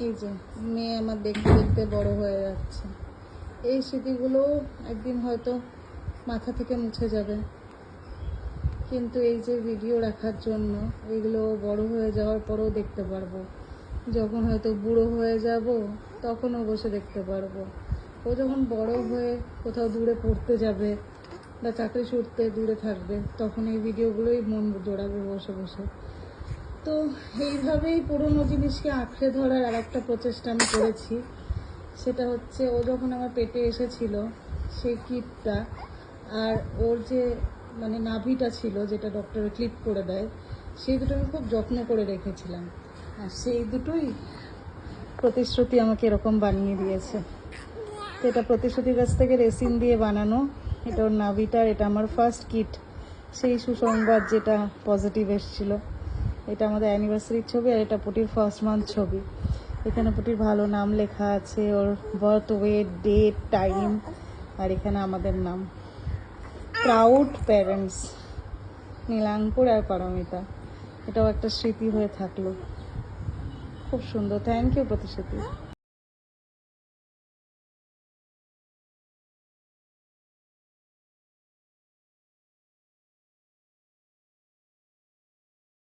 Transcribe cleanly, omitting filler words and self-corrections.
এই যে মেয়ে আমার দেখতে দেখতে বড় হয়ে যাচ্ছে। এই স্মৃতিগুলো একদিন হয়তো মাথা থেকে মুছে যাবে, কিন্তু এই যে ভিডিও রাখার জন্য এগুলো বড় হয়ে যাওয়ার পরেও দেখতে পারবো। যখন হয়তো বুড়ো হয়ে যাব তখনও বসে দেখতে পারবো। ও যখন বড় হয়ে কোথাও দূরে পড়তে যাবে বা চাকরি সূত্রে দূরে থাকবে, তখন এই ভিডিওগুলোই মন জোড়াবে বসে বসে। তো এইভাবেই পুরোনো জিনিসকে আঁকড়ে ধরার আর একটা প্রচেষ্টা আমি করেছি। সেটা হচ্ছে, ও যখন আমার পেটে এসেছিল সেই কিটটা, আর ওর যে মানে নাভিটা ছিল যেটা ডক্টরে ক্লিপ করে দেয়, সেই দুটো আমি খুব যত্ন করে রেখেছিলাম। আর সেই দুটোই প্রতিশ্রুতি আমাকে এরকম বানিয়ে দিয়েছে। তো এটা প্রতিশ্রুতির কাছ থেকে রেসিন দিয়ে বানানো। এটা ওর নাভিটার, এটা আমার ফার্স্ট কিট, সেই সুসংবাদ যেটা পজিটিভ এসেছিলো। এটা আমাদের অ্যানিভার্সারির ছবি, আর এটা পুটির ফার্স্ট মান্থ ছবি। এখানে পুটির ভালো নাম লেখা আছে, ওর বার্থ ওয়েট, ডেট, টাইম, আর এখানে আমাদের নাম। প্রাউড প্যারেন্টস, নীলাঙ্কুর আর পারমিতা। এটাও একটা স্মৃতি হয়ে থাকলো। খুব সুন্দর, থ্যাংক ইউ প্রতিশ্রুতি।